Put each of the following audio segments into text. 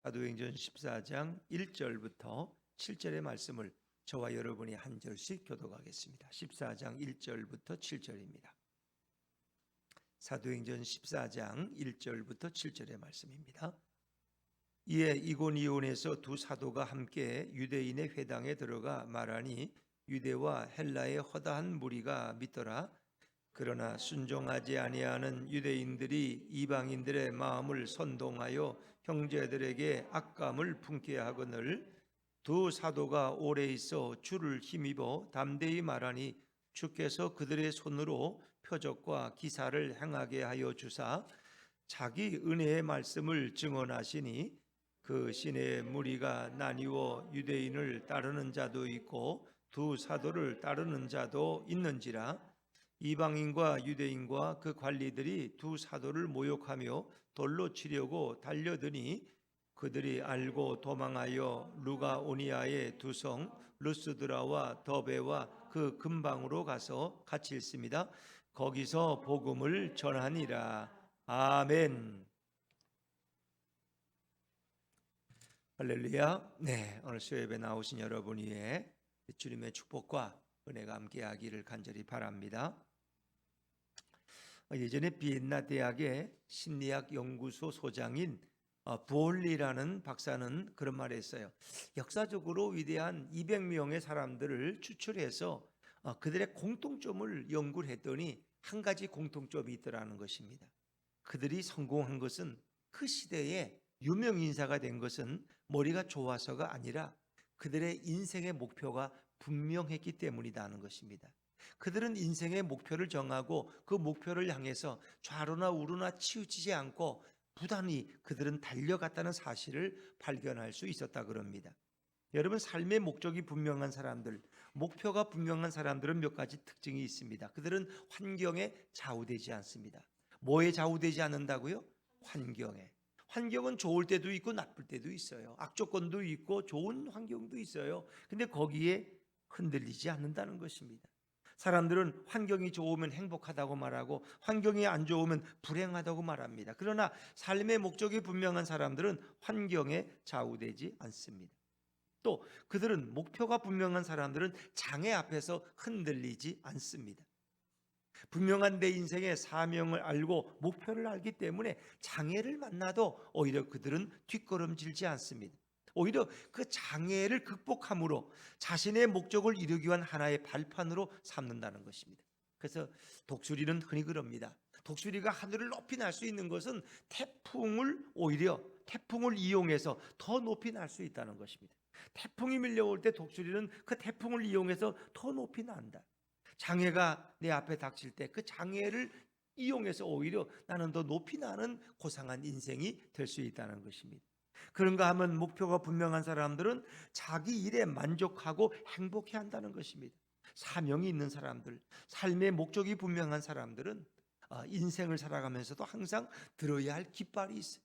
사도행전 14장 1절부터 7절의 말씀을 저와 여러분이 한 절씩 교독하겠습니다. 14장 1절부터 7절입니다. 사도행전 14장 1절부터 7절의 말씀입니다. 이에 이고니온에서 두 사도가 함께 유대인의 회당에 들어가 말하니 유대와 헬라의 허다한 무리가 믿더라. 그러나 순종하지 아니하는 유대인들이 이방인들의 마음을 선동하여 형제들에게 악감을 품게 하거늘 두 사도가 오래 있어 주를 힘입어 담대히 말하니 주께서 그들의 손으로 표적과 기사를 행하게 하여 주사 자기 은혜의 말씀을 증언하시니 그 시내의 무리가 나뉘어 유대인을 따르는 자도 있고 두 사도를 따르는 자도 있는지라. 이방인과 유대인과 그 관리들이 두 사도를 모욕하며 돌로 치려고 달려드니 그들이 알고 도망하여 루가오니아의 두 성 루스드라와 더베와 그 근방으로 가서 같이 있습니다. 거기서 복음을 전하니라. 아멘. 할렐루야. 네, 오늘 수요예배 나오신 여러분 위에 주님의 축복과 은혜가 함께하기를 간절히 바랍니다. 예전에 비엔나 대학의 심리학 연구소 소장인 부올리라는 박사는 그런 말을 했어요. 역사적으로 위대한 200명의 사람들을 추출해서 그들의 공통점을 연구를 했더니 한 가지 공통점이 있더라는 것입니다. 그들이 성공한 것은 그 시대에 유명 인사가 된 것은 머리가 좋아서가 아니라 그들의 인생의 목표가 분명했기 때문이라는 것입니다. 그들은 인생의 목표를 정하고 그 목표를 향해서 좌로나 우로나 치우치지 않고 부단히 그들은 달려갔다는 사실을 발견할 수 있었다 그럽니다. 여러분, 삶의 목적이 분명한 사람들, 목표가 분명한 사람들은 몇 가지 특징이 있습니다. 그들은 환경에 좌우되지 않습니다. 뭐에 좌우되지 않는다고요? 환경에. 환경은 좋을 때도 있고 나쁠 때도 있어요. 악조건도 있고 좋은 환경도 있어요. 근데 거기에 흔들리지 않는다는 것입니다. 사람들은 환경이 좋으면 행복하다고 말하고 환경이 안 좋으면 불행하다고 말합니다. 그러나 삶의 목적이 분명한 사람들은 환경에 좌우되지 않습니다. 또 그들은 목표가 분명한 사람들은 장애 앞에서 흔들리지 않습니다. 분명한 내 인생의 사명을 알고 목표를 알기 때문에 장애를 만나도 오히려 그들은 뒷걸음질지 않습니다. 오히려 그 장애를 극복함으로 자신의 목적을 이루기 위한 하나의 발판으로 삼는다는 것입니다. 그래서 독수리는 흔히 그럽니다. 독수리가 하늘을 높이 날 수 있는 것은 태풍을 이용해서 더 높이 날 수 있다는 것입니다. 태풍이 밀려올 때 독수리는 그 태풍을 이용해서 더 높이 난다. 장애가 내 앞에 닥칠 때 그 장애를 이용해서 오히려 나는 더 높이 나는 고상한 인생이 될 수 있다는 것입니다. 그런가 하면 목표가 분명한 사람들은 자기 일에 만족하고 행복해 한다는 것입니다. 사명이 있는 사람들, 삶의 목적이 분명한 사람들은 인생을 살아가면서도 항상 들어야 할 깃발이 있어요.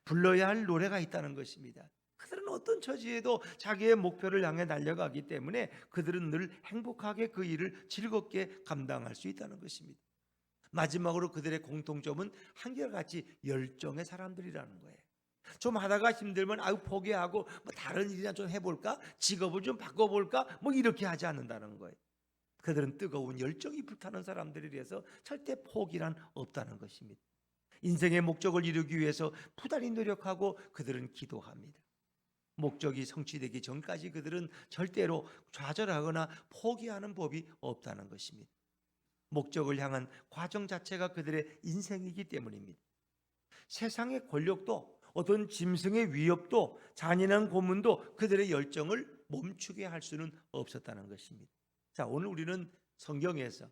불러야 할 노래가 있다는 것입니다. 그들은 어떤 처지에도 자기의 목표를 향해 달려가기 때문에 그들은 늘 행복하게 그 일을 즐겁게 감당할 수 있다는 것입니다. 마지막으로 그들의 공통점은 한결같이 열정의 사람들이라는 거예요. 좀 하다가 힘들면 포기하고 다른 일이나 좀 해볼까? 직업을 좀 바꿔볼까? 이렇게 하지 않는다는 거예요. 그들은 뜨거운 열정이 불타는 사람들이라서 절대 포기란 없다는 것입니다. 인생의 목적을 이루기 위해서 부단히 노력하고 그들은 기도합니다. 목적이 성취되기 전까지 그들은 절대로 좌절하거나 포기하는 법이 없다는 것입니다. 목적을 향한 과정 자체가 그들의 인생이기 때문입니다. 세상의 권력도 어떤 짐승의 위협도 잔인한 고문도 그들의 열정을 멈추게 할 수는 없었다는 것입니다. 자, 오늘 우리는 성경에서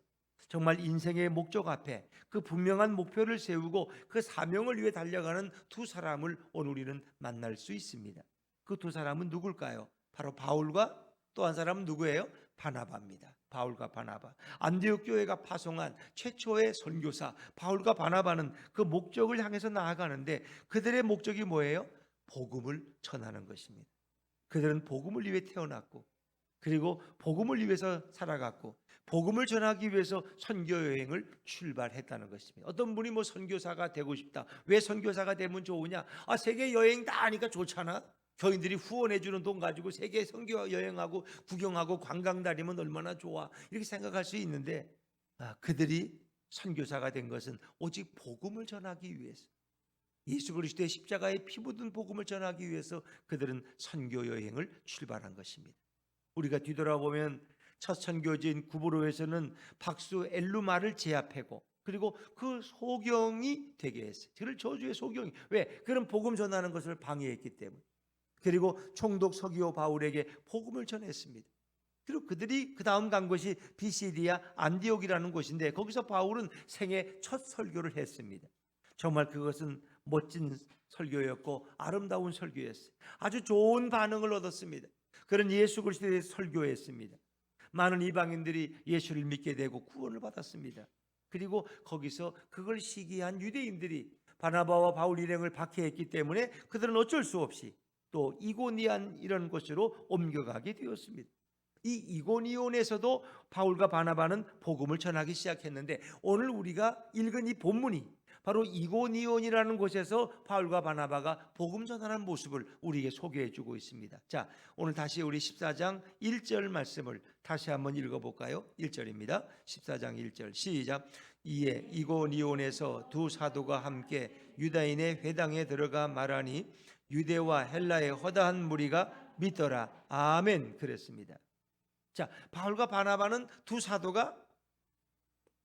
정말 인생의 목적 앞에 그 분명한 목표를 세우고 그 사명을 위해 달려가는 두 사람을 오늘 우리는 만날 수 있습니다. 그 두 사람은 누굴까요? 바로 바울과 또 한 사람은 누구예요? 바나바입니다. 바울과 바나바. 안디옥 교회가 파송한 최초의 선교사 바울과 바나바는 그 목적을 향해서 나아가는데 그들의 목적이 뭐예요? 복음을 전하는 것입니다. 그들은 복음을 위해 태어났고 그리고 복음을 위해서 살아갔고 복음을 전하기 위해서 선교 여행을 출발했다는 것입니다. 어떤 분이 뭐 선교사가 되고 싶다. 왜 선교사가 되면 좋으냐? 세계 여행 다 하니까 좋잖아. 교인들이 후원해 주는 돈 가지고 세계 선교 여행하고 구경하고 관광 다니면 얼마나 좋아. 이렇게 생각할 수 있는데 그들이 선교사가 된 것은 오직 복음을 전하기 위해서, 예수 그리스도의 십자가에 피 묻은 복음을 전하기 위해서 그들은 선교 여행을 출발한 것입니다. 우리가 뒤돌아보면 첫 선교지인 구브로에서는 박수 엘루마를 제압하고 그리고 그 소경이 되게 했어요. 그를 저주의 소경이. 왜? 그런 복음 전하는 것을 방해했기 때문에. 그리고 총독 서기오 바울에게 복음을 전했습니다. 그리고 그들이 그 다음 간 곳이 비시디아 안디옥이라는 곳인데 거기서 바울은 생애 첫 설교를 했습니다. 정말 그것은 멋진 설교였고 아름다운 설교였어요. 아주 좋은 반응을 얻었습니다. 그런 예수 그리스도에 대해서 설교했습니다. 많은 이방인들이 예수를 믿게 되고 구원을 받았습니다. 그리고 거기서 그걸 시기한 유대인들이 바나바와 바울 일행을 박해했기 때문에 그들은 어쩔 수 없이 또 이고니안 이런 곳으로 옮겨가게 되었습니다. 이 이고니온에서도 바울과 바나바는 복음을 전하기 시작했는데 오늘 우리가 읽은 이 본문이 바로 이고니온이라는 곳에서 바울과 바나바가 복음 전하는 모습을 우리에게 소개해 주고 있습니다. 자, 오늘 다시 우리 14장 1절 말씀을 다시 한번 읽어볼까요? 1절입니다. 14장 1절 시작. 이에 이고니온에서 두 사도가 함께 유다인의 회당에 들어가 말하니 유대와 헬라의 허다한 무리가 믿더라. 아멘. 그랬습니다. 자, 바울과 바나바는 두 사도가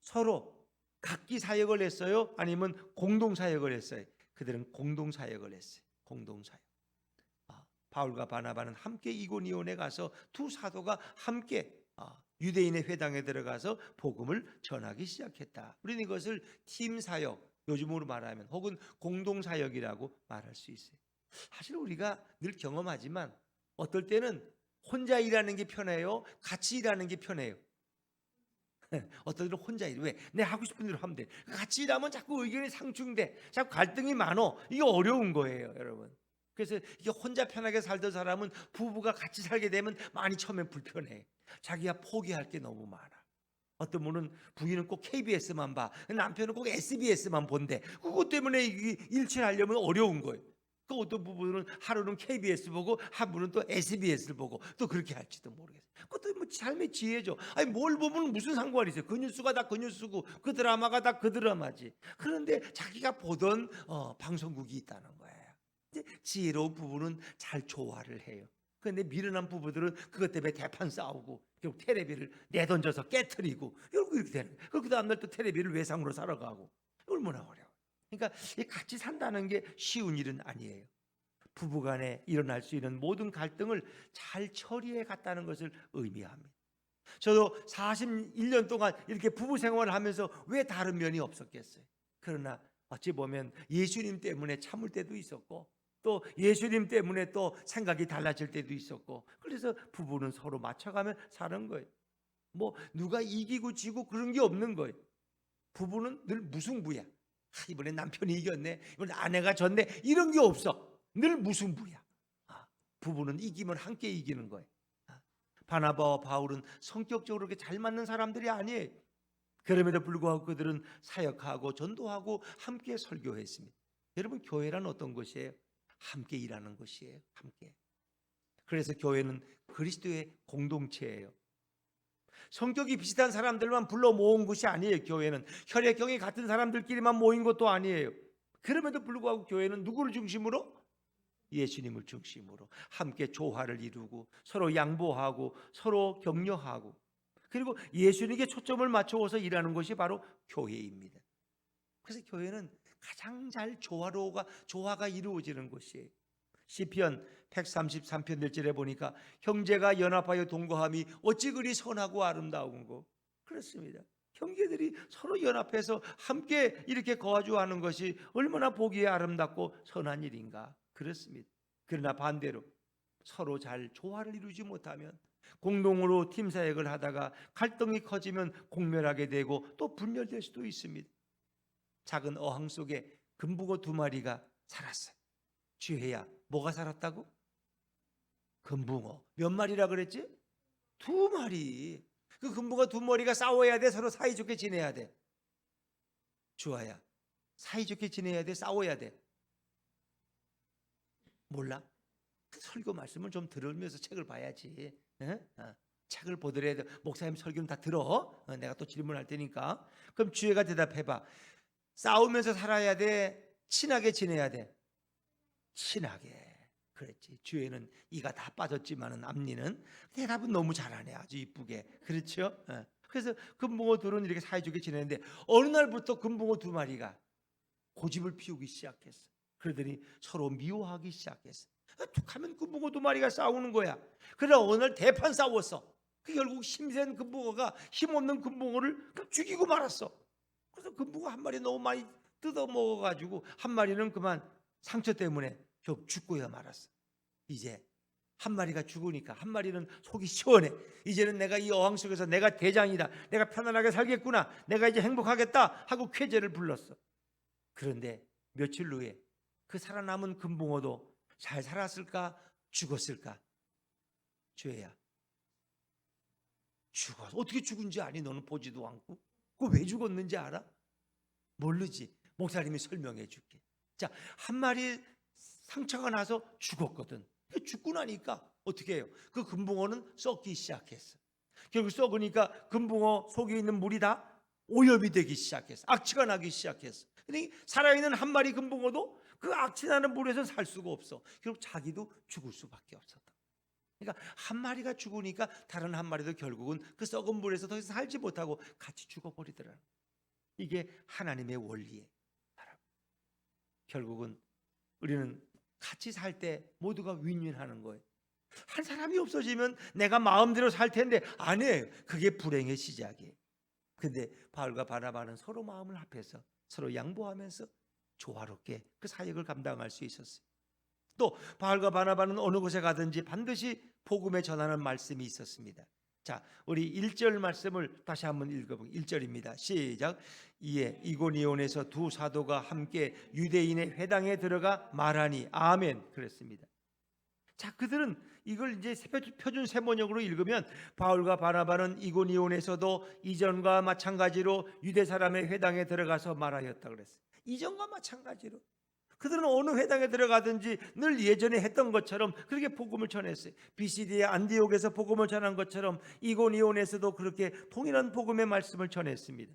서로 각기 사역을 했어요? 아니면 공동 사역을 했어요? 그들은 공동 사역을 했어요. 공동 사역. 바울과 바나바는 함께 이고니온에 가서 두 사도가 함께 유대인의 회당에 들어가서 복음을 전하기 시작했다. 우리는 이것을 팀 사역, 요즘으로 말하면 혹은 공동 사역이라고 말할 수 있어요. 사실 우리가 늘 경험하지만 어떨 때는 혼자 일하는 게 편해요? 같이 일하는 게 편해요? 어떤 때는 혼자 일. 왜? 내 하고 싶은 대로 하면 돼. 같이 일하면 자꾸 의견이 상충돼. 자꾸 갈등이 많어. 이게 어려운 거예요, 여러분. 그래서 이게 혼자 편하게 살던 사람은 부부가 같이 살게 되면 많이 처음엔 불편해. 자기가 포기할 게 너무 많아. 어떤 분은 부인은 꼭 KBS만 봐. 남편은 꼭 SBS만 본대. 그것 때문에 일치하려면 어려운 거예요. 그 어떤 부부는 하루는 KBS 보고 한 분은 또 SBS를 보고 또 그렇게 할지도 모르겠어요. 그것도 뭐 삶의 지혜죠. 아니 뭘 보면 무슨 상관이 있어요. 그 뉴스가 다 그 뉴스고 그 드라마가 다 그 드라마지. 그런데 자기가 보던 방송국이 있다는 거예요. 이제 지혜로운 부부는 잘 조화를 해요. 그런데 미련한 부부들은 그것 때문에 대판 싸우고 결국 텔레비를 내던져서 깨트리고 이렇게 되는 거예요. 그 다음날 또 텔레비를 외상으로 사러 가고. 얼마나 어려워. 그러니까 같이 산다는 게 쉬운 일은 아니에요. 부부간에 일어날 수 있는 모든 갈등을 잘 처리해 갔다는 것을 의미합니다. 저도 41년 동안 이렇게 부부 생활을 하면서 왜 다른 면이 없었겠어요. 그러나 어찌 보면 예수님 때문에 참을 때도 있었고 또 예수님 때문에 또 생각이 달라질 때도 있었고 그래서 부부는 서로 맞춰가며 사는 거예요. 뭐 누가 이기고 지고 그런 게 없는 거예요. 부부는 늘 무승부야. 이번에 남편이 이겼네, 이번에 아내가 졌네, 이런 게 없어. 늘 무승부야. 부부는 이기면 함께 이기는 거예요. 바나바와 바울은 성격적으로 그렇게 잘 맞는 사람들이 아니에요. 그럼에도 불구하고 그들은 사역하고 전도하고 함께 설교했습니다. 여러분, 교회란 어떤 것이에요? 함께 일하는 것이에요. 함께. 그래서 교회는 그리스도의 공동체예요. 성격이 비슷한 사람들만 불러 모은 것이 아니에요. 교회는 혈액형이 같은 사람들끼리만 모인 것도 아니에요. 그럼에도 불구하고 교회는 누구를 중심으로? 예수님을 중심으로 함께 조화를 이루고 서로 양보하고 서로 격려하고 그리고 예수님께 초점을 맞춰서 일하는 것이 바로 교회입니다. 그래서 교회는 가장 잘 조화가 이루어지는 것이에요. 시편 133편 1절에 보니까 형제가 연합하여 동거함이 어찌 그리 선하고 아름다운고. 그렇습니다. 형제들이 서로 연합해서 함께 이렇게 거주하는 것이 얼마나 보기에 아름답고 선한 일인가. 그렇습니다. 그러나 반대로 서로 잘 조화를 이루지 못하면 공동으로 팀 사역을 하다가 갈등이 커지면 공멸하게 되고 또 분열될 수도 있습니다. 작은 어항 속에 금붕어 2마리가 살았어요. 주혜야, 뭐가 살았다고? 금붕어. 몇 마리라 그랬지? 두 마리. 그 금붕어 두 마리가 싸워야 돼. 서로 사이좋게 지내야 돼. 주아야, 사이좋게 지내야 돼. 싸워야 돼. 몰라? 그 설교 말씀을 좀 들으면서 책을 봐야지. 책을 보더라도 목사님 설교는 다 들어. 내가 또 질문할 테니까. 그럼 주애가 대답해봐. 싸우면서 살아야 돼? 친하게 지내야 돼? 친하게. 그랬지. 주애는 이가 다 빠졌지만은 앞니는 대답은 너무 잘하네. 아주 이쁘게. 그렇죠? 그래서 금붕어 둘은 이렇게 사이좋게 지내는데 어느 날부터 금붕어 두 마리가 고집을 피우기 시작했어. 그러더니 서로 미워하기 시작했어. 툭하면 금붕어 두 마리가 싸우는 거야. 그러나 오늘 대판 싸웠어. 결국 힘센 금붕어가 힘없는 금붕어를 죽이고 말았어. 그래서 금붕어 한 마리 너무 많이 뜯어 먹어가지고 한 마리는 그만 상처 때문에 결국 죽고야 말았어. 이제 한 마리가 죽으니까 한 마리는 속이 시원해. 이제는 내가 이 어항 속에서 내가 대장이다. 내가 편안하게 살겠구나. 내가 이제 행복하겠다 하고 쾌재를 불렀어. 그런데 며칠 후에 그 살아남은 금붕어도 잘 살았을까? 죽었을까? 주애야, 죽었어. 어떻게 죽은지 아니? 너는 보지도 않고. 그 왜 죽었는지 알아? 모르지. 목사님이 설명해 줄게. 자, 한 마리 상처가 나서 죽었거든. 죽고 나니까 어떻게 해요? 그 금붕어는 썩기 시작했어. 결국 썩으니까 금붕어 속에 있는 물이 다 오염이 되기 시작했어. 악취가 나기 시작했어. 근데 살아있는 한 마리 금붕어도 그 악취 나는 물에서 살 수가 없어. 결국 자기도 죽을 수밖에 없었다. 그러니까 한 마리가 죽으니까 다른 한 마리도 결국은 그 썩은 물에서 더 이상 살지 못하고 같이 죽어버리더라는. 이게 하나님의 원리예요. 결국은 우리는 같이 살 때 모두가 윈윈하는 거예요. 한 사람이 없어지면 내가 마음대로 살 텐데 안 해. 그게 불행의 시작이에요. 근데 바울과 바나바는 서로 마음을 합해서 서로 양보하면서 조화롭게 그 사역을 감당할 수 있었어요. 또 바울과 바나바는 어느 곳에 가든지 반드시 복음에 전하는 말씀이 있었습니다. 자, 우리 1절 말씀을 다시 한번 읽어보겠습니다. 1절입니다. 시작. 이에 이고니온에서 두 사도가 함께 유대인의 회당에 들어가 말하니 아멘. 그랬습니다. 자, 그들은 이걸 이제 표준 세번역으로 읽으면 바울과 바나바는 이고니온에서도 이전과 마찬가지로 유대 사람의 회당에 들어가서 말하였다 그랬어요. 이전과 마찬가지로 그들은 어느 회당에 들어가든지 늘 예전에 했던 것처럼 그렇게 복음을 전했어요. BCD의 안디옥에서 복음을 전한 것처럼 이고니온에서도 그렇게 동일한 복음의 말씀을 전했습니다.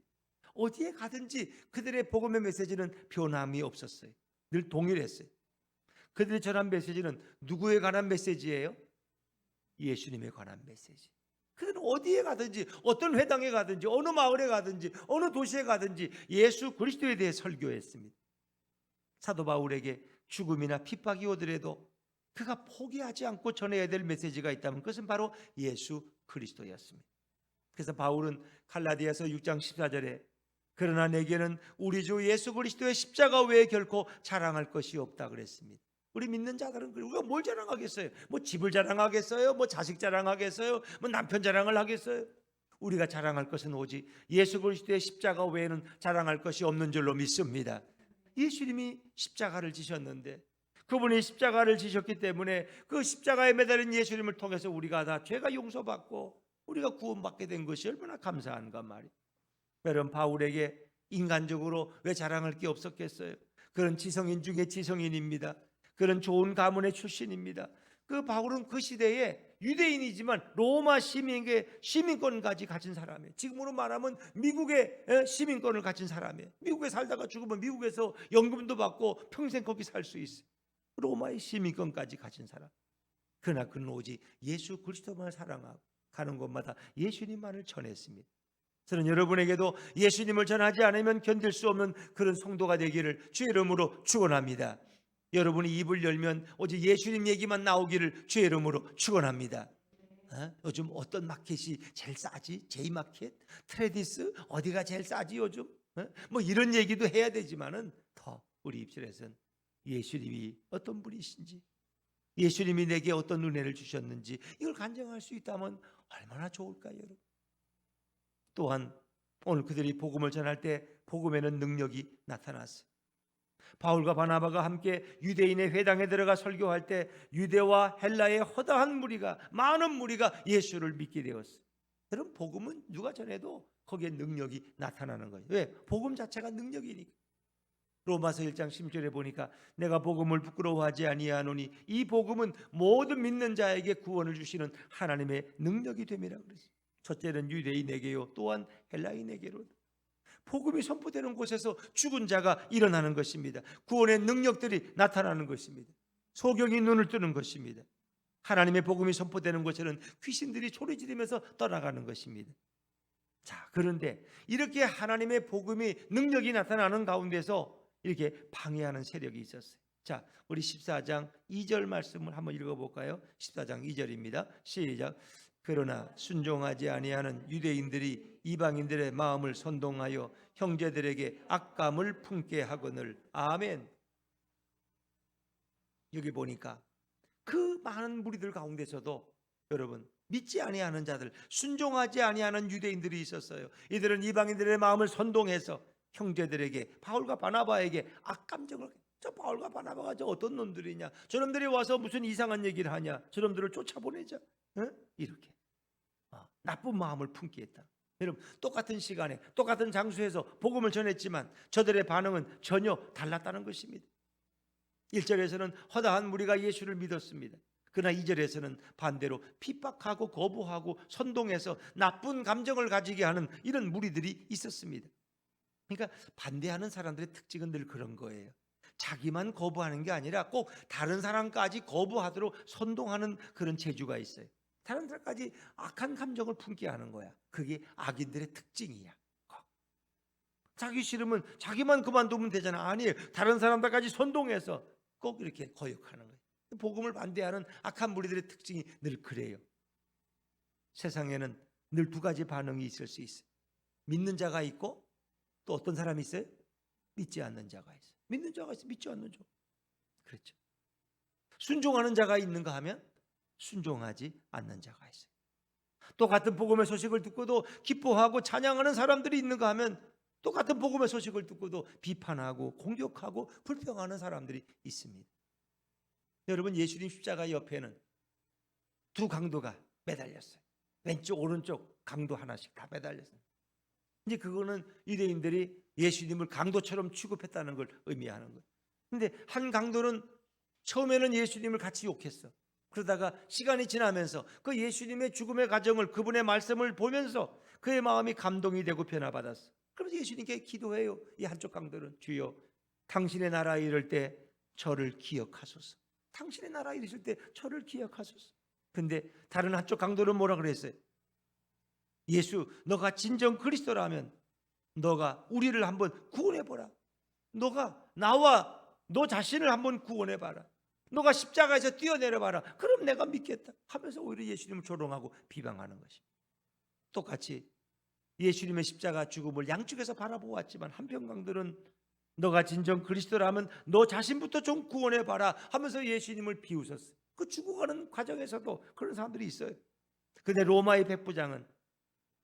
어디에 가든지 그들의 복음의 메시지는 변함이 없었어요. 늘 동일했어요. 그들이 전한 메시지는 누구에 관한 메시지예요? 예수님에 관한 메시지. 그들은 어디에 가든지 어떤 회당에 가든지 어느 마을에 가든지 어느 도시에 가든지 예수 그리스도에 대해 설교했습니다. 사도 바울에게 죽음이나 핍박이 오더라도 그가 포기하지 않고 전해야 될 메시지가 있다면 그것은 바로 예수 그리스도였습니다. 그래서 바울은 갈라디아서 6장 14절에 그러나 내게는 우리 주 예수 그리스도의 십자가 외에 결코 자랑할 것이 없다 그랬습니다. 우리 믿는 자들은 우리가 뭘 자랑하겠어요? 뭐 집을 자랑하겠어요? 뭐 자식 자랑하겠어요? 뭐 남편 자랑을 하겠어요? 우리가 자랑할 것은 오직 예수 그리스도의 십자가 외에는 자랑할 것이 없는 줄로 믿습니다. 예수님이 십자가를 지셨는데 그분이 십자가를 지셨기 때문에 그 십자가에 매달린 예수님을 통해서 우리가 다 죄가 용서받고 우리가 구원받게 된 것이 얼마나 감사한가 말이에요. 여러분, 바울에게 인간적으로 왜 자랑할 게 없었겠어요? 그런 지성인 중에 지성인입니다. 그런 좋은 가문의 출신입니다. 그 바울은 그 시대에 유대인이지만 로마 시민의 시민권까지 가진 사람이에요. 지금으로 말하면 미국의 시민권을 가진 사람이에요. 미국에 살다가 죽으면 미국에서 연금도 받고 평생 거기 살 수 있어요. 로마의 시민권까지 가진 사람. 그러나 그는 오직 예수 그리스도만 사랑하고 가는 곳마다 예수님만을 전했습니다. 저는 여러분에게도 예수님을 전하지 않으면 견딜 수 없는 그런 성도가 되기를 주의 이름으로 축원합니다. 여러분이 입을 열면 오직 예수님 얘기만 나오기를 주의 이름으로 축원합니다. 요즘 어떤 마켓이 제일 싸지? J마켓? 트레디스? 어디가 제일 싸지 요즘? 뭐 이런 얘기도 해야 되지만은 더 우리 입술에서는 예수님이 어떤 분이신지, 예수님이 내게 어떤 은혜를 주셨는지 이걸 간증할 수 있다면 얼마나 좋을까요, 여러분? 또한 오늘 그들이 복음을 전할 때 복음에는 능력이 나타났어요. 바울과 바나바가 함께 유대인의 회당에 들어가 설교할 때 유대와 헬라의 허다한 무리가, 많은 무리가 예수를 믿게 되었어요. 여러분, 복음은 누가 전해도 거기에 능력이 나타나는 거예요. 왜? 복음 자체가 능력이니까. 로마서 1장 10절에 보니까 내가 복음을 부끄러워하지 아니하노니 이 복음은 모든 믿는 자에게 구원을 주시는 하나님의 능력이 됨이라 그랬어요. 첫째는 유대인에게요, 또한 헬라인에게로. 복음이 선포되는 곳에서 죽은 자가 일어나는 것입니다. 구원의 능력들이 나타나는 것입니다. 소경이 눈을 뜨는 것입니다. 하나님의 복음이 선포되는 곳에는 귀신들이 소리 지르면서 떠나가는 것입니다. 자, 그런데 이렇게 하나님의 복음이 능력이 나타나는 가운데서 이렇게 방해하는 세력이 있었어요. 자, 우리 14장 2절 말씀을 한번 읽어볼까요? 14장 2절입니다. 시작. 그러나 순종하지 아니하는 유대인들이 이방인들의 마음을 선동하여 형제들에게 악감을 품게 하거늘. 아멘. 여기 보니까 그 많은 무리들 가운데서도 여러분, 믿지 아니하는 자들, 순종하지 아니하는 유대인들이 있었어요. 이들은 이방인들의 마음을 선동해서 형제들에게, 바울과 바나바에게 악감정을, 저 바울과 바나바가 저 어떤 놈들이냐, 저놈들이 와서 무슨 이상한 얘기를 하냐, 저놈들을 쫓아보내자, 이렇게 나쁜 마음을 품게 했다. 여러분, 똑같은 시간에 똑같은 장소에서 복음을 전했지만 저들의 반응은 전혀 달랐다는 것입니다. 1절에서는 허다한 무리가 예수를 믿었습니다. 그러나 2절에서는 반대로 핍박하고 거부하고 선동해서 나쁜 감정을 가지게 하는 이런 무리들이 있었습니다. 그러니까 반대하는 사람들의 특징은 늘 그런 거예요. 자기만 거부하는 게 아니라 꼭 다른 사람까지 거부하도록 선동하는 그런 재주가 있어요. 다른 사람까지 악한 감정을 품게 하는 거야. 그게 악인들의 특징이야. 자기 싫으면 자기만 그만두면 되잖아. 아니에요. 다른 사람들까지 선동해서 꼭 이렇게 거역하는 거예요. 복음을 반대하는 악한 무리들의 특징이 늘 그래요. 세상에는 늘 두 가지 반응이 있을 수 있어요. 믿는 자가 있고 또 어떤 사람이 있어요? 믿지 않는 자가 있어요. 믿는 자가 있어요. 믿지 않는 자. 그렇죠. 순종하는 자가 있는가 하면 순종하지 않는 자가 있어요. 또 같은 복음의 소식을 듣고도 기뻐하고 찬양하는 사람들이 있는가 하면 또 같은 복음의 소식을 듣고도 비판하고 공격하고 불평하는 사람들이 있습니다. 여러분, 예수님 십자가 옆에는 두 강도가 매달렸어요. 왼쪽 오른쪽 강도 하나씩 다 매달렸어요. 이제 그거는 유대인들이 예수님을 강도처럼 취급했다는 걸 의미하는 거예요. 근데 한 강도는 처음에는 예수님을 같이 욕했어. 그러다가 시간이 지나면서 그 예수님의 죽음의 과정을, 그분의 말씀을 보면서 그의 마음이 감동이 되고 변화받았어. 그래서 예수님께 기도해요. 이 한쪽 강도는, 주여 당신의 나라에 이를 때 저를 기억하소서. 당신의 나라에 이르실 때 저를 기억하소서. 근데 다른 한쪽 강도는 뭐라 그랬어요? 예수, 너가 진정 그리스도라면 너가 우리를 한번 구원해보라. 너가 나와 너 자신을 한번 구원해봐라. 너가 십자가에서 뛰어내려봐라. 그럼 내가 믿겠다 하면서 오히려 예수님을 조롱하고 비방하는 것입니다. 똑같이 예수님의 십자가 죽음을 양쪽에서 바라보았지만 한편 강도는 너가 진정 그리스도라면 너 자신부터 좀 구원해봐라 하면서 예수님을 비웃었어요. 그 죽어가는 과정에서도 그런 사람들이 있어요. 근데 로마의 백부장은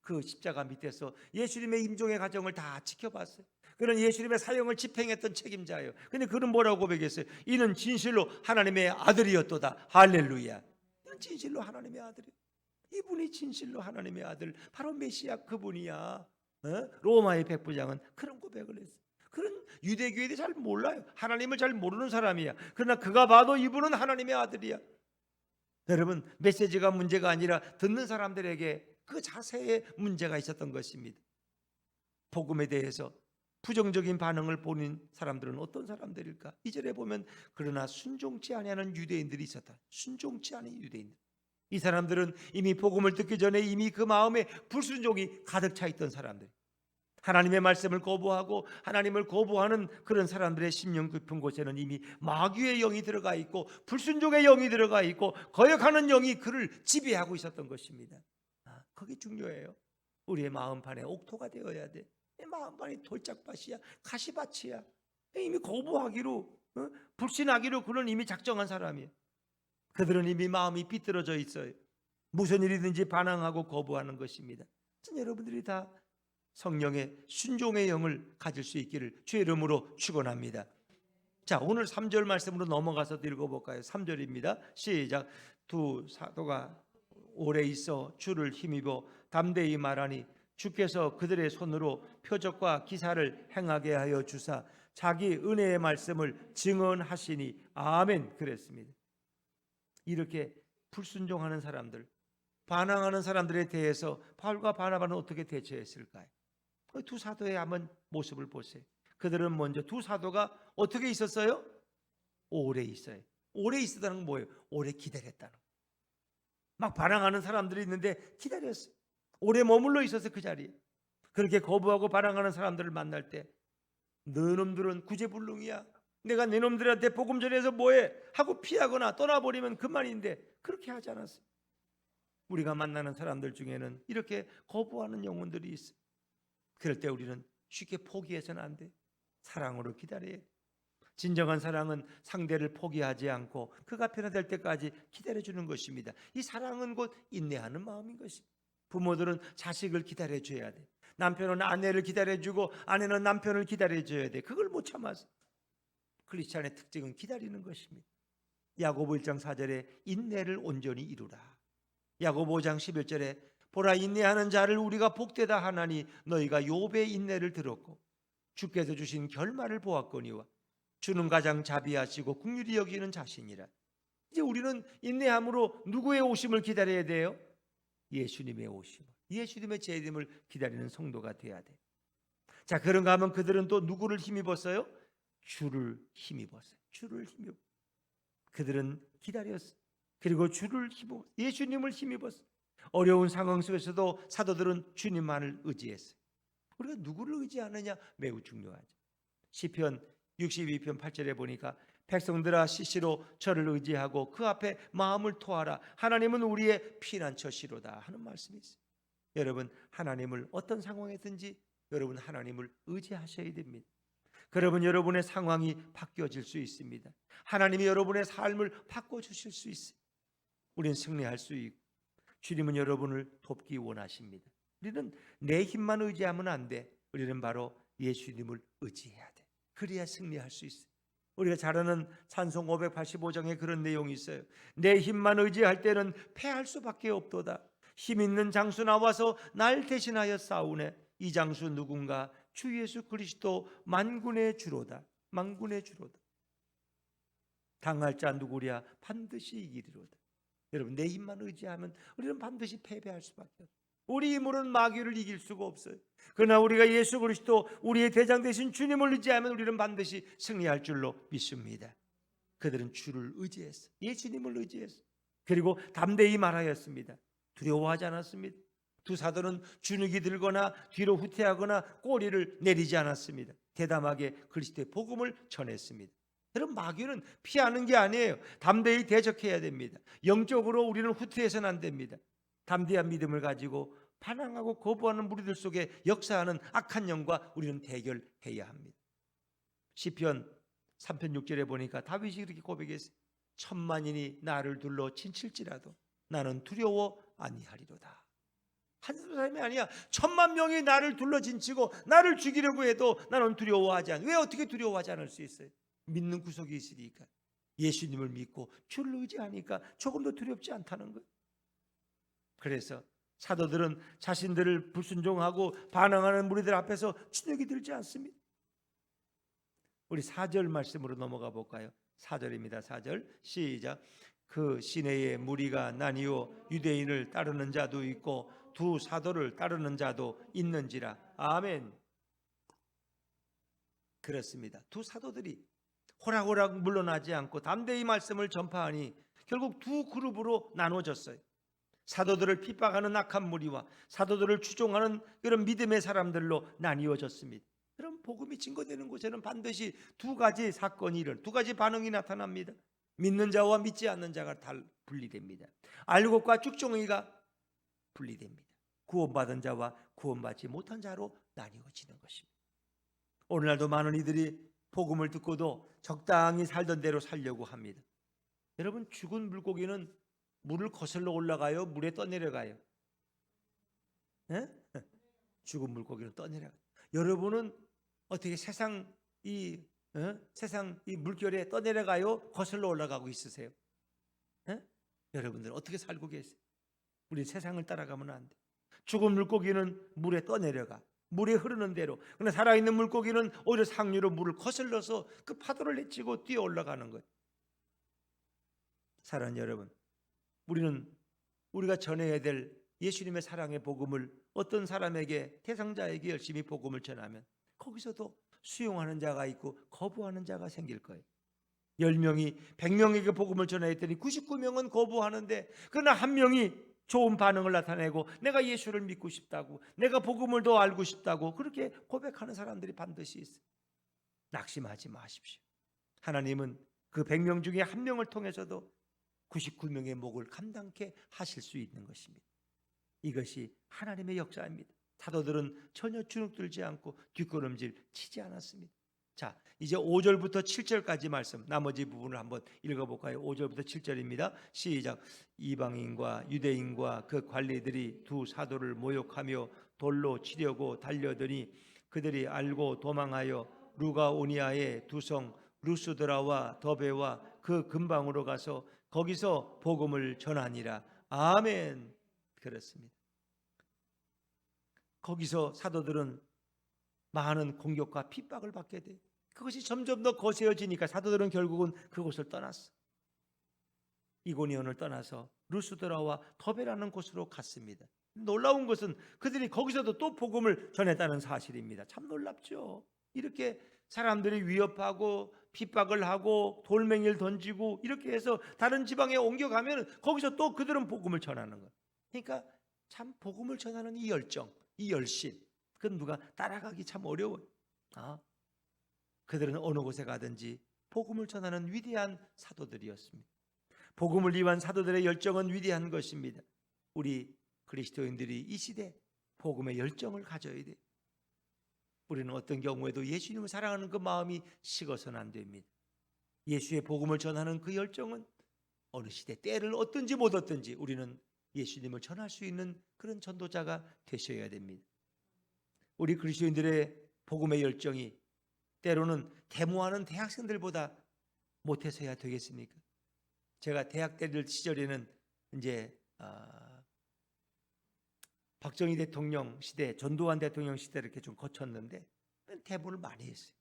그 십자가 밑에서 예수님의 임종의 과정을 다 지켜봤어요. 그는 예수님의 사형을 집행했던 책임자예요. 근데 그는 뭐라고 고백했어요? 이는 진실로 하나님의 아들이었도다. 할렐루야. 이는 진실로 하나님의 아들이에요. 이분이 진실로 하나님의 아들, 바로 메시아 그분이야. 로마의 백부장은 그런 고백을 했어요. 그런 유대교에 대해 잘 몰라요. 하나님을 잘 모르는 사람이야. 그러나 그가 봐도 이분은 하나님의 아들이야. 여러분, 메시지가 문제가 아니라 듣는 사람들에게 그 자세에 문제가 있었던 것입니다. 복음에 대해서 부정적인 반응을 보는 사람들은 어떤 사람들일까? 2절에 보면 그러나 순종치 아니하는 유대인들이 있었다. 순종치 않은 유대인들. 이 사람들은 이미 복음을 듣기 전에 이미 그 마음에 불순종이 가득 차 있던 사람들. 하나님의 말씀을 거부하고 하나님을 거부하는 그런 사람들의 심령 깊은 곳에는 이미 마귀의 영이 들어가 있고 불순종의 영이 들어가 있고 거역하는 영이 그를 지배하고 있었던 것입니다. 그게 중요해요. 우리의 마음판에 옥토가 되어야 돼. 마음판이 돌짝밭이야, 가시밭이야. 이미 거부하기로, 불신하기로 그는 이미 작정한 사람이에요. 그들은 이미 마음이 삐뚤어져 있어요. 무슨 일이든지 반항하고 거부하는 것입니다. 여러분들이 다 성령의 순종의 영을 가질 수 있기를 주의 이름으로 축원합니다. 자, 오늘 3절 말씀으로 넘어가서 읽어볼까요? 3절입니다. 시작. 두 사도가 오래 있어 주를 힘입어 담대히 말하니 주께서 그들의 손으로 표적과 기사를 행하게 하여 주사 자기 은혜의 말씀을 증언하시니 아멘. 그랬습니다. 이렇게 불순종하는 사람들, 반항하는 사람들에 대해서 바울과 바나바는 어떻게 대처했을까요? 두 사도의 한번 모습을 보세요. 그들은 먼저 두 사도가 어떻게 있었어요? 오래 있어요. 오래 있었다는 건 뭐예요? 오래 기다렸다는 거예요. 막 반항하는 사람들이 있는데 기다렸어요. 오래 머물러 있어서 그 자리에. 그렇게 거부하고 반항하는 사람들을 만날 때 너놈들은 구제불능이야, 내가 네놈들한테 복음 전해서 뭐해 하고 피하거나 떠나버리면 그만인데 그렇게 하지 않았어요. 우리가 만나는 사람들 중에는 이렇게 거부하는 영혼들이 있어요. 그럴 때 우리는 쉽게 포기해서는 안 돼. 사랑으로 기다려야 돼. 진정한 사랑은 상대를 포기하지 않고 그가 변화될 때까지 기다려주는 것입니다. 이 사랑은 곧 인내하는 마음인 것입니다. 부모들은 자식을 기다려줘야 돼. 남편은 아내를 기다려주고 아내는 남편을 기다려줘야 돼. 그걸 못 참아서. 크리스찬의 특징은 기다리는 것입니다. 야고보 1장 4절에 인내를 온전히 이루라. 야고보 5장 11절에 보라 인내하는 자를 우리가 복되다 하나니 너희가 욥의 인내를 들었고 주께서 주신 결말을 보았거니와 주는 가장 자비하시고 긍휼히 여기는 자신이라. 이제 우리는 인내함으로 누구의 오심을 기다려야 돼요? 예수님의 오심을, 예수님의 재림을 기다리는 성도가 돼야 돼. 자, 그런가 하면 그들은 또 누구를 힘입었어요? 주를 힘입었어요. 주를 힘입어. 그들은 기다렸어요. 그리고 주를 힘입어, 예수님을 힘입었어요. 어려운 상황 속에서도 사도들은 주님만을 의지했어요. 우리가 누구를 의지하느냐 매우 중요하죠. 시편 62편 8절에 보니까 백성들아 시시로 저를 의지하고 그 앞에 마음을 토하라. 하나님은 우리의 피난처시로다 하는 말씀이 있어요. 여러분, 하나님을 어떤 상황에든지 여러분 하나님을 의지하셔야 됩니다. 그러면 여러분의 상황이 바뀌어질 수 있습니다. 하나님이 여러분의 삶을 바꿔주실 수 있어요. 우리는 승리할 수 있고 주님은 여러분을 돕기 원하십니다. 우리는 내 힘만 의지하면 안 돼. 우리는 바로 예수님을 의지해야 돼. 그래야 승리할 수 있어요. 우리가 잘 아는 찬송 585장에 그런 내용이 있어요. 내 힘만 의지할 때는 패할 수밖에 없도다. 힘 있는 장수 나와서 날 대신하여 싸우네. 이 장수 누군가? 주 예수 그리스도 만군의 주로다. 만군의 주로다. 당할 자 누구랴? 반드시 이기리로다. 여러분, 내 힘만 의지하면 우리는 반드시 패배할 수밖에 없어요. 우리 힘으로는 마귀를 이길 수가 없어요. 그러나 우리가 예수 그리스도 우리의 대장 되신 주님을 의지하면 우리는 반드시 승리할 줄로 믿습니다. 그들은 주를 의지했어요. 예수님을 의지했어요. 그리고 담대히 말하였습니다. 두려워하지 않았습니다. 두 사도는 주눅이 들거나 뒤로 후퇴하거나 꼬리를 내리지 않았습니다. 대담하게 그리스도의 복음을 전했습니다. 여러분, 마귀는 피하는 게 아니에요. 담대히 대적해야 됩니다. 영적으로 우리는 후퇴해서는 안 됩니다. 담대한 믿음을 가지고 반항하고 거부하는 무리들 속에 역사하는 악한 영과 우리는 대결해야 합니다. 시편 3편 6절에 보니까 다윗이 이렇게 고백했어요. 천만인이 나를 둘러 친칠지라도 나는 두려워 아니하리로다. 한 사람이 아니야. 천만 명이 나를 둘러 진치고 나를 죽이려고 해도 나는 두려워하지 않아. 왜 어떻게 두려워하지 않을 수 있어요? 믿는 구석이 있으니까. 예수님을 믿고 주를 의지하니까 조금도 두렵지 않다는 거예요. 그래서 사도들은 자신들을 불순종하고 반항하는 무리들 앞에서 주눅이 들지 않습니다. 우리 4절 말씀으로 넘어가 볼까요? 4절입니다. 4절 시작. 그 시내에 무리가 나뉘어 유대인을 따르는 자도 있고 두 사도를 따르는 자도 있는지라. 아멘. 그렇습니다. 두 사도들이 호락호락 물러나지 않고 담대히 말씀을 전파하니 결국 두 그룹으로 나눠졌어요. 사도들을 핍박하는 악한 무리와 사도들을 추종하는 그런 믿음의 사람들로 나뉘어졌습니다. 그럼 복음이 증거되는 곳에는 반드시 두 가지 사건이 두 가지 반응이 나타납니다. 믿는 자와 믿지 않는 자가 다 분리됩니다. 알곡과 쭉종이가 분리됩니다. 구원받은 자와 구원받지 못한 자로 나뉘어지는 것입니다. 오늘날도 많은 이들이 복음을 듣고도 적당히 살던 대로 살려고 합니다. 여러분, 죽은 물고기는 물을 거슬러 올라가요? 물에 떠내려가요? 네? 죽은 물고기는 떠내려가요. 여러분은 어떻게 세상 이 세상 이 물결에 떠내려가요? 거슬러 올라가고 있으세요? 여러분들 어떻게 살고 계세요? 우리 세상을 따라가면 안 돼. 죽은 물고기는 물에 떠내려가. 물에 흐르는 대로. 그러나 살아있는 물고기는 오히려 상류로 물을 거슬러서 그 파도를 헤치고 뛰어 올라가는 거예요. 사랑하는 여러분, 우리가 전해야 될 예수님의 사랑의 복음을 어떤 사람에게, 대상자에게 열심히 복음을 전하면 거기서도 수용하는 자가 있고 거부하는 자가 생길 거예요. 10명이 100명에게 복음을 전해야 했더니 99명은 거부하는데, 그러나 한 명이 좋은 반응을 나타내고 내가 예수를 믿고 싶다고, 내가 복음을 더 알고 싶다고 그렇게 고백하는 사람들이 반드시 있어요. 낙심하지 마십시오. 하나님은 그 100명 중에 한 명을 통해서도 99명의 목을 감당케 하실 수 있는 것입니다. 이것이 하나님의 역사입니다. 사도들은 전혀 주눅들지 않고 뒷걸음질 치지 않았습니다. 자, 이제 5절부터 7절까지 말씀, 나머지 부분을 한번 읽어볼까요? 5절부터 7절입니다. 시작. 이방인과 유대인과 그 관리들이 두 사도를 모욕하며 돌로 치려고 달려드니 그들이 알고 도망하여 루가오니아의 두 성 루스드라와 더베와 그 근방으로 가서 거기서 복음을 전하니라. 아멘. 그렇습니다. 거기서 사도들은 많은 공격과 핍박을 받게 돼. 그것이 점점 더 거세어지니까 사도들은 결국은 그곳을 떠났어. 이고니온을 떠나서 루스드라와 더베라는 곳으로 갔습니다. 놀라운 것은 그들이 거기서도 또 복음을 전했다는 사실입니다. 참 놀랍죠. 이렇게 사람들이 위협하고 핍박을 하고 돌멩이를 던지고 이렇게 해서 다른 지방에 옮겨가면 거기서 또 그들은 복음을 전하는 거예요. 그러니까 참 복음을 전하는 이 열정, 이 열심, 그건 누가 따라가기 참 어려워요. 그들은 어느 곳에 가든지 복음을 전하는 위대한 사도들이었습니다. 복음을 위한 사도들의 열정은 위대한 것입니다. 우리 그리스도인들이 이 시대 복음의 열정을 가져야 돼요. 우리는 어떤 경우에도 예수님을 사랑하는 그 마음이 식어서는 안 됩니다. 예수의 복음을 전하는 그 열정은 어느 시대 때를 얻든지 못 얻든지 우리는 예수님을 전할 수 있는 그런 전도자가 되셔야 됩니다. 우리 그리스도인들의 복음의 열정이 때로는 데모하는 대학생들보다 못해서야 되겠습니까? 제가 대학 때를 시절에는 이제 박정희 대통령 시대, 전두환 대통령 시대 이렇게 좀 거쳤는데 데모를 많이 했어요.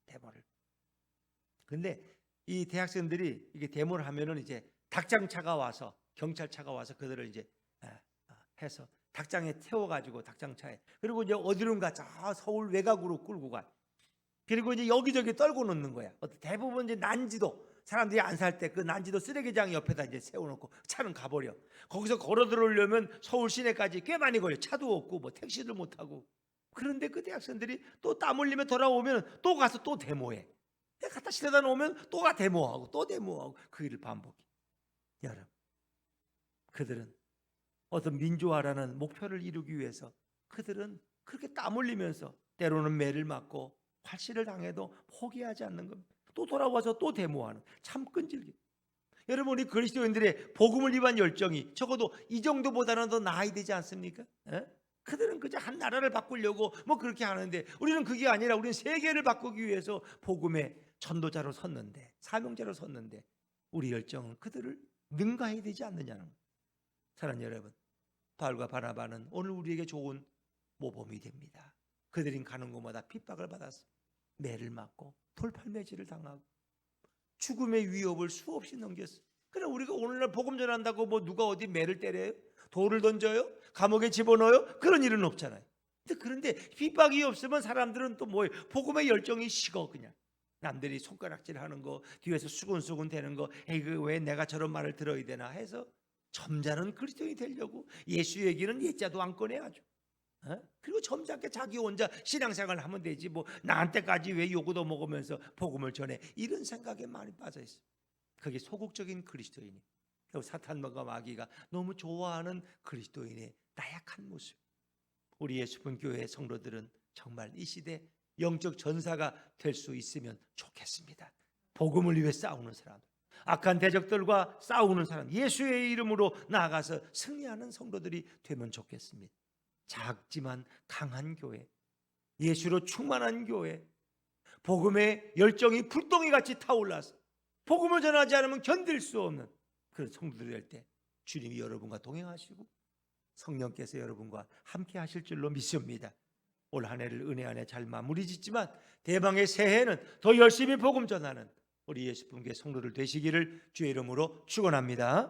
데모를. 근데 이 대학생들이 이게 데모를 하면은 이제 닭장차가 와서, 경찰차가 와서 그들을 이제 해서 닭장에 태워가지고 닭장차에, 그리고 이제 어디론가 저 서울 외곽으로 끌고 가. 그리고 이제 여기저기 떨고 놓는 거야. 대부분 이제 난지도, 사람들이 안 살 때 그 난지도 쓰레기장 옆에다 이제 세워놓고 차는 가버려. 거기서 걸어 들어오려면 서울 시내까지 꽤 많이 걸려. 차도 없고 뭐 택시를 못 타고. 그런데 그 대학생들이 또 땀 흘리며 돌아오면 또 가서 또 데모해. 갖다 실어다 놓으면 또 가 데모하고 또 데모하고 그 일을 반복해. 여러분, 그들은 어떤 민주화라는 목표를 이루기 위해서 그들은 그렇게 땀 흘리면서 때로는 매를 맞고 활시를 당해도 포기하지 않는 겁니다. 또 돌아와서 또 데모하는, 참 끈질기. 여러분, 우리 그리스도인들의 복음을 위한 열정이 적어도 이 정도보다는 더 나아야 되지 않습니까? 그들은 그저 한 나라를 바꾸려고 뭐 그렇게 하는데 우리는 그게 아니라 우리는 세계를 바꾸기 위해서 복음의 전도자로 섰는데, 사명자로 섰는데 우리 열정은 그들을 능가해야 되지 않느냐는 거예요. 사랑하는 여러분, 바울과 바나바는 오늘 우리에게 좋은 모범이 됩니다. 그들이 가는 곳마다 핍박을 받았어. 매를 맞고 돌팔매질을 당하고 죽음의 위협을 수없이 넘겼어. 그래, 우리가 오늘날 복음 전한다고 뭐 누가 어디 매를 때려요? 돌을 던져요? 감옥에 집어넣어요? 그런 일은 없잖아요. 그런데 핍박이 없으면 사람들은 또 뭐예요? 복음의 열정이 식어. 그냥 남들이 손가락질하는 거, 뒤에서 수근수근 대는 거, 에이 그 왜 내가 저런 말을 들어야 되나 해서 점잖은 그리스도인이 되려고 예수 얘기는 예자도 안 꺼내 아주. 그리고 점잖게 자기 혼자 신앙생활을 하면 되지 뭐 나한테까지 왜 요구도 먹으면서 복음을 전해, 이런 생각에 많이 빠져 있어. 그게 소극적인 그리스도인이, 사탄과 마귀가 너무 좋아하는 그리스도인의 나약한 모습. 우리 예수분 교회 성도들은 정말 이 시대 영적 전사가 될 수 있으면 좋겠습니다. 복음을 위해 싸우는 사람, 악한 대적들과 싸우는 사람, 예수의 이름으로 나아가서 승리하는 성도들이 되면 좋겠습니다. 작지만 강한 교회, 예수로 충만한 교회, 복음의 열정이 불덩이같이 타올라서 복음을 전하지 않으면 견딜 수 없는 그런 성도들이 될 때 주님이 여러분과 동행하시고 성령께서 여러분과 함께 하실 줄로 믿습니다. 올 한 해를 은혜 안에 잘 마무리 짓지만 대망의 새해는 더 열심히 복음 전하는 우리 예수님께 성도들 되시기를 주의 이름으로 축원합니다.